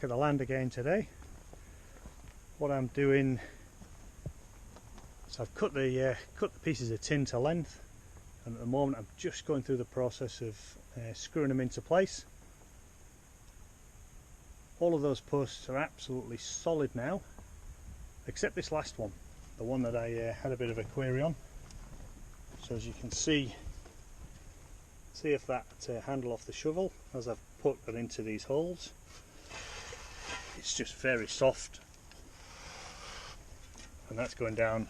back at the land again today. What I'm doing is I've cut the pieces of tin to length, and at the moment I'm just going through the process of screwing them into place. All of those posts are absolutely solid now, except this last one, the one that I had a bit of a query on. So as you can see if that handle off the shovel, as I've put it into these holes, it's just very soft, and that's going down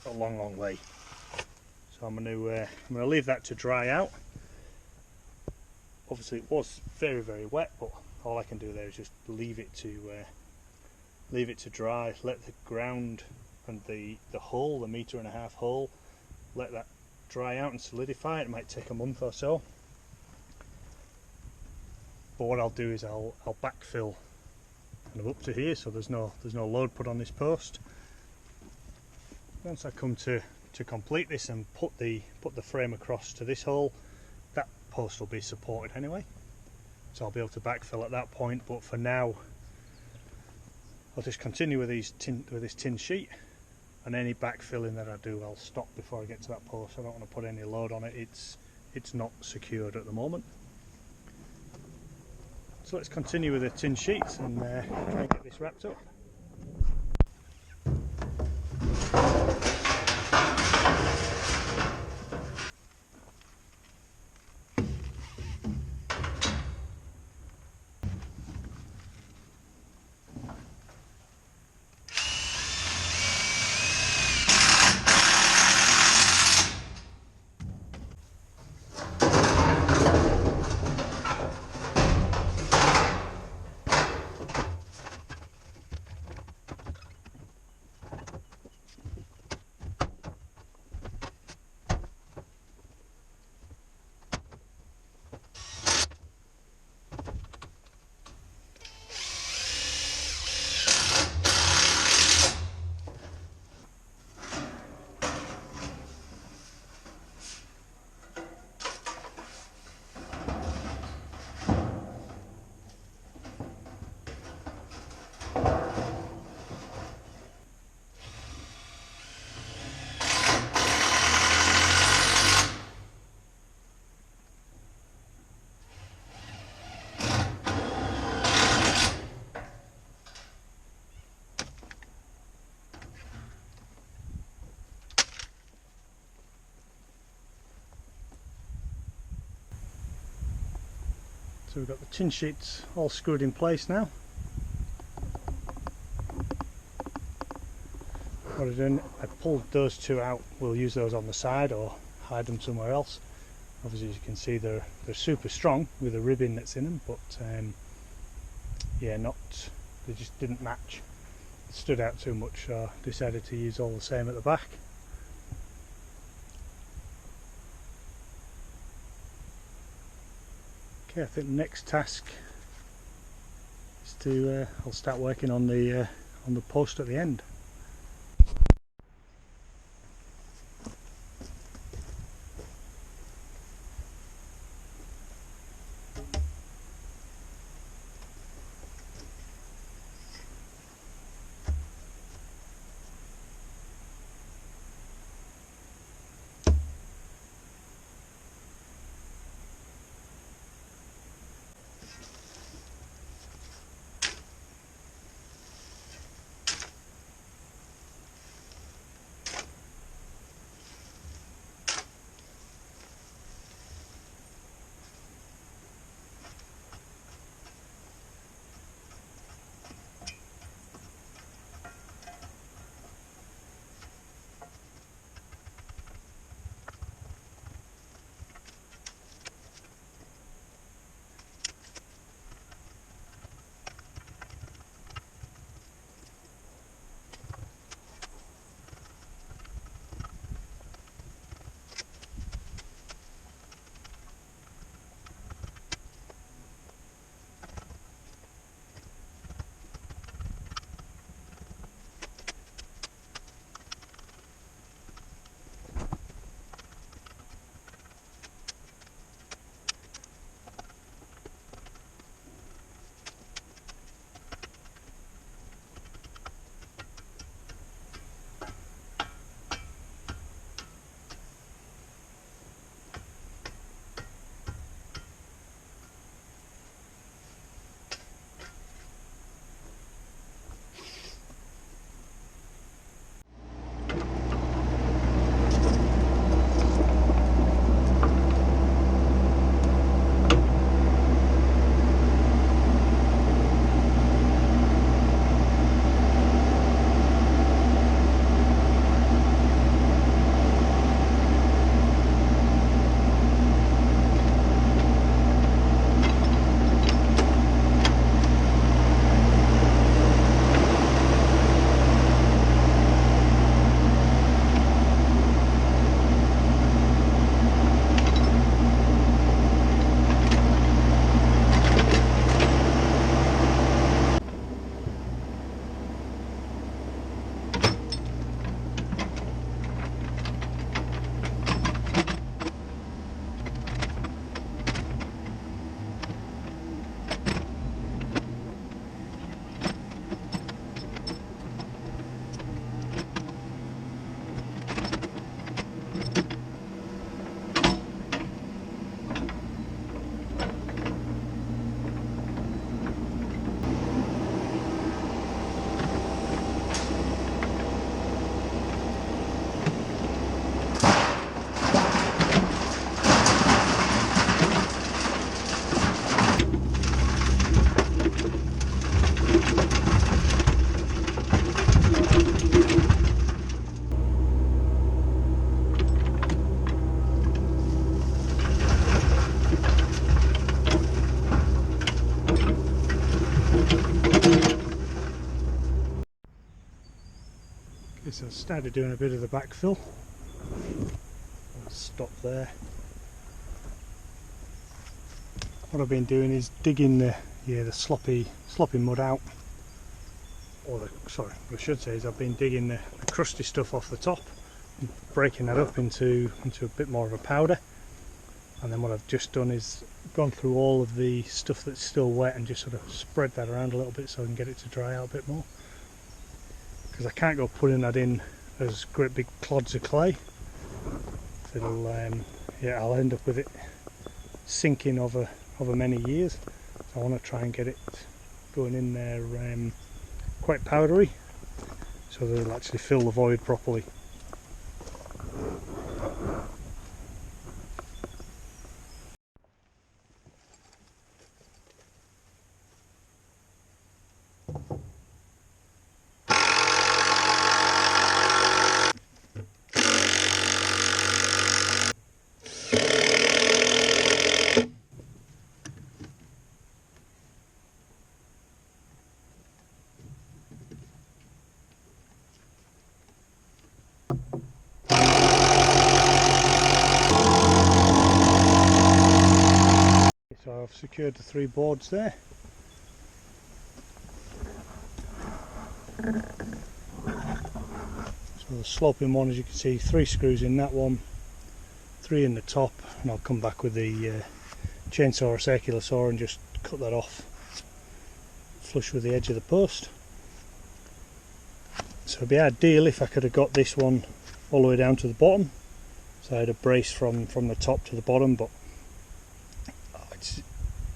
a long way. So I'm going to leave that to dry out. Obviously it was very wet, but all I can do there is just leave it to dry, let the ground and the hole, the 1.5 meter hole, let that dry out and solidify. It might take a month or so, but what I'll do is I'll backfill kind of up to here, so there's no load put on this post. Once I come to complete this and put the frame across to this hole, that post will be supported anyway, so I'll be able to backfill at that point. But for now I'll just continue with this tin sheet, and any backfilling that I do I'll stop before I get to that post. I don't want to put any load on it. It's not secured at the moment. So let's continue with the tin sheets and try and get this wrapped up. So we've got the tin sheets all screwed in place now. What I've done, I pulled those two out. We'll use those on the side or hide them somewhere else. Obviously, as you can see, they're super strong with the ribbing that's in them, but yeah, they just didn't match. It stood out too much, so I decided to use all the same at the back. Okay, I think the next task is to I'll start working on the post at the end. So I started doing a bit of the backfill. I'll stop there. What I've been doing is digging the sloppy mud out. Or sorry, what I should say is I've been digging the crusty stuff off the top, and breaking that up into a bit more of a powder. And then what I've just done is gone through all of the stuff that's still wet and just sort of spread that around a little bit so I can get it to dry out a bit more. Because I can't go putting that in as great big clods of clay. It'll, I'll end up with it sinking over many years. So I want to try and get it going in there quite powdery, so that it'll actually fill the void properly. So I've secured the 3 boards there. So the sloping one, as you can see, 3 screws in that one, 3 in the top, and I'll come back with the chainsaw or circular saw and just cut that off flush with the edge of the post. So it'd be ideal if I could have got this one all the way down to the bottom, so I had a brace from the top to the bottom, but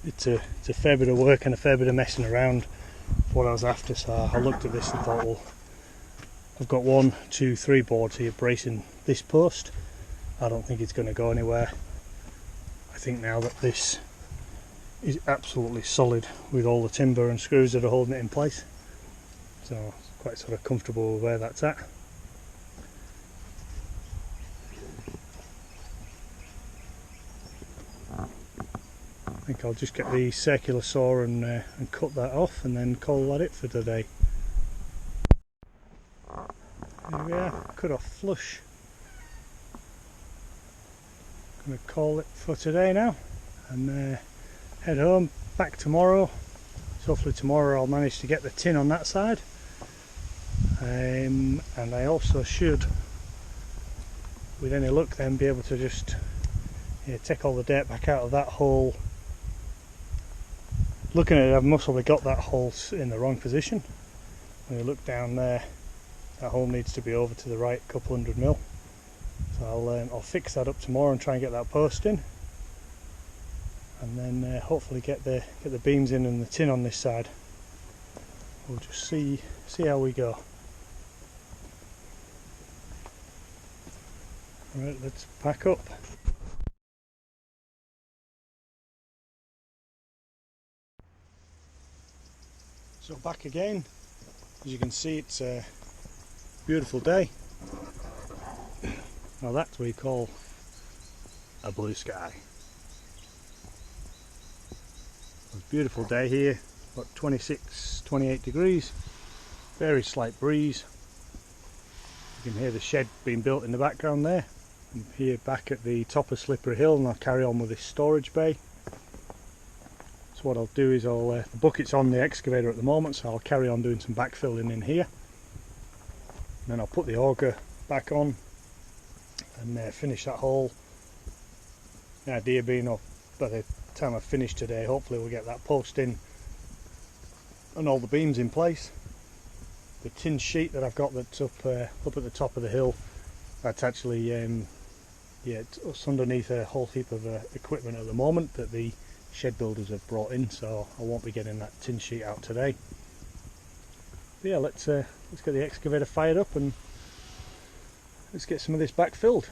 it's a fair bit of work and a fair bit of messing around for what I was after. So I looked at this and thought, well, I've got 1, 2, 3 boards here bracing this post. I don't think it's going to go anywhere. I think now that this is absolutely solid with all the timber and screws that are holding it in place, so I'm quite sort of comfortable with where that's at. I think I'll just get the circular saw and cut that off and then call that it for today. There we are, cut off flush. Gonna call it for today now and head home, back tomorrow. So hopefully tomorrow I'll manage to get the tin on that side, and I also should, with any luck, then be able to just take all the dirt back out of that hole. Looking at it, I've possibly got that hole in the wrong position. When you look down there, that hole needs to be over to the right a couple 100 mil. So I'll fix that up tomorrow and try and get that post in, and then hopefully get the beams in and the tin on this side. We'll just see how we go. Alright, let's pack up. So back again. As you can see, it's a beautiful day. Now that's what we call a blue sky. It's a beautiful day here, about 26, 28 degrees, very slight breeze. You can hear the shed being built in the background there. I'm here back at the top of Slippery Hill, and I'll carry on with this storage bay. So what I'll do is the bucket's on the excavator at the moment, so I'll carry on doing some backfilling in here. And then I'll put the auger back on and finish that hole. The idea being, by the time I finish today, hopefully we'll get that post in and all the beams in place. The tin sheet that I've got that's up at the top of the hill, that's actually it's underneath a whole heap of equipment at the moment that the shed builders have brought in, so I won't be getting that tin sheet out today. But yeah, let's get the excavator fired up and let's get some of this back filled.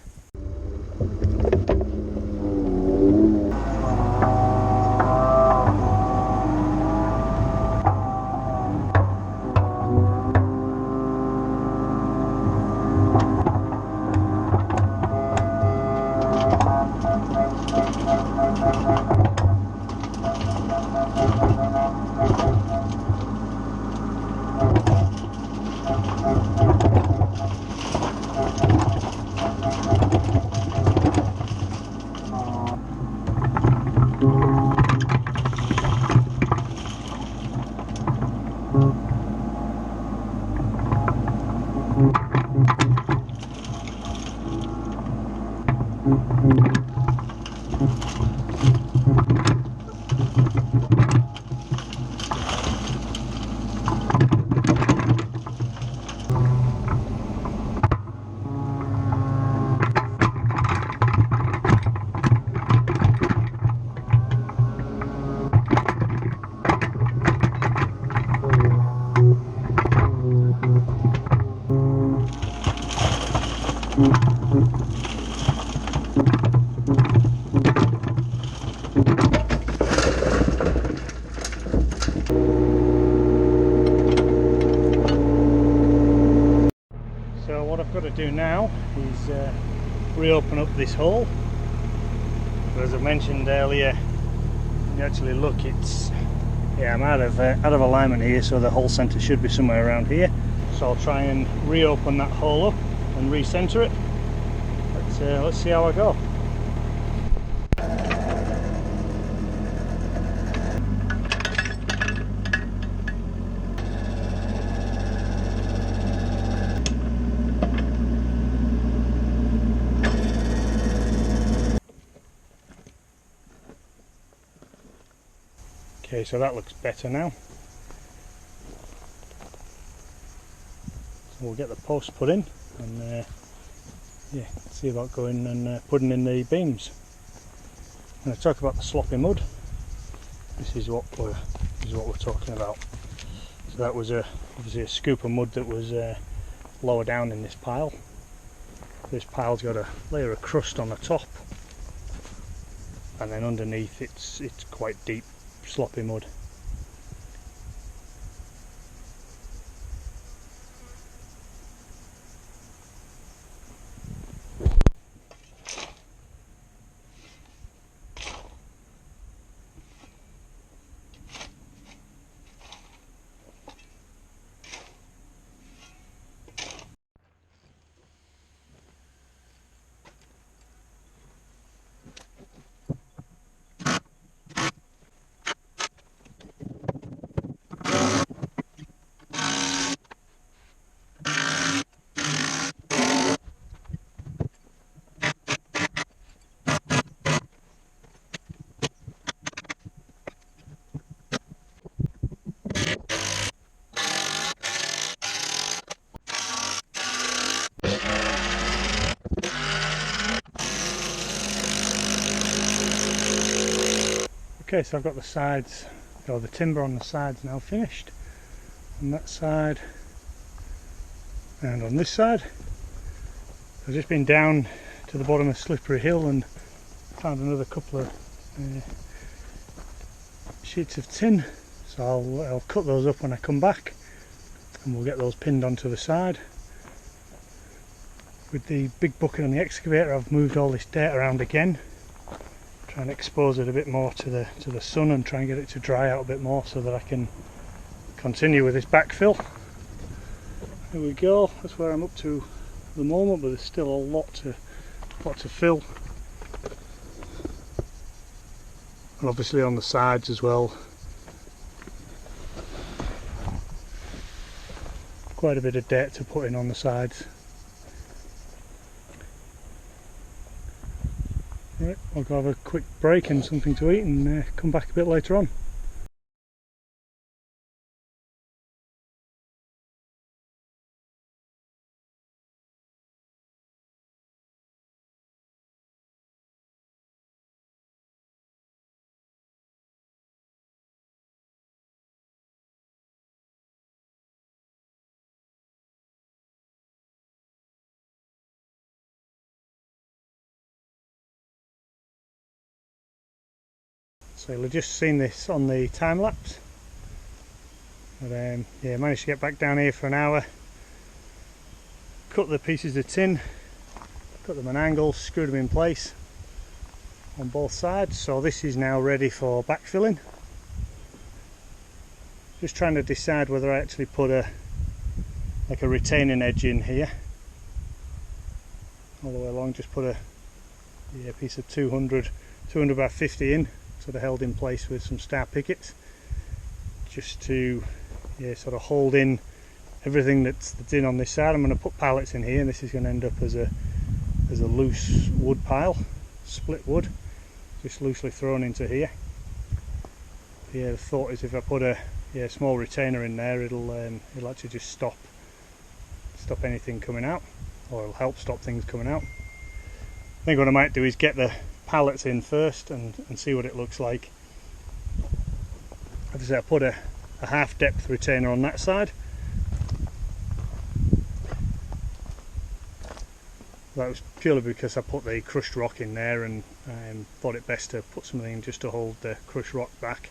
So what I've got to do now is reopen up this hole. But as I mentioned earlier, you actually look, it's I'm out of alignment here, so the hole centre should be somewhere around here. So I'll try and reopen that hole up and recenter it. Let's see how I go. Okay, so that looks better now. So we'll get the post put in and see about going and putting in the beams. When I talk about the sloppy mud, this is what we're talking about. So that was obviously a scoop of mud that was lower down in this pile. This pile's got a layer of crust on the top, and then underneath it's quite deep, sloppy mud. Okay, so I've got the sides, or the timber on the sides now finished, on that side and on this side. I've just been down to the bottom of Slippery Hill and found another couple of sheets of tin, so I'll cut those up when I come back and we'll get those pinned onto the side. With the big bucket on the excavator, I've moved all this dirt around again, try and expose it a bit more to the sun and try and get it to dry out a bit more so that I can continue with this backfill. There we go, that's where I'm up to at the moment, but there's still a lot to fill. And obviously on the sides as well, quite a bit of dirt to put in on the sides. Right, I'll go have a quick break and something to eat and come back a bit later on. So you'll have just seen this on the time lapse. But managed to get back down here for an hour, cut the pieces of tin, cut them at an angle, screwed them in place on both sides. So this is now ready for backfilling. Just trying to decide whether I actually put a retaining edge in here all the way along. Just put a piece of 200 by 50 in, sort of held in place with some star pickets, just to sort of hold in everything that's in on this side. I'm going to put pallets in here, and this is going to end up as a loose wood pile, split wood, just loosely thrown into here. The thought is if I put a small retainer in there, it'll actually just stop anything coming out, or it'll help stop things coming out. I think what I might do is get the pallets in first and see what it looks like. Obviously I put a half depth retainer on that side. That was purely because I put the crushed rock in there and thought it best to put something in just to hold the crushed rock back.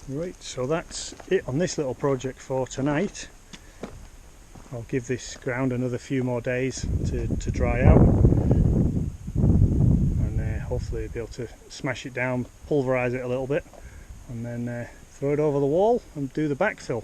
Right, so that's it on this little project for tonight. I'll give this ground another few more days to dry out, and hopefully be able to smash it down, pulverise it a little bit, and then throw it over the wall and do the backfill.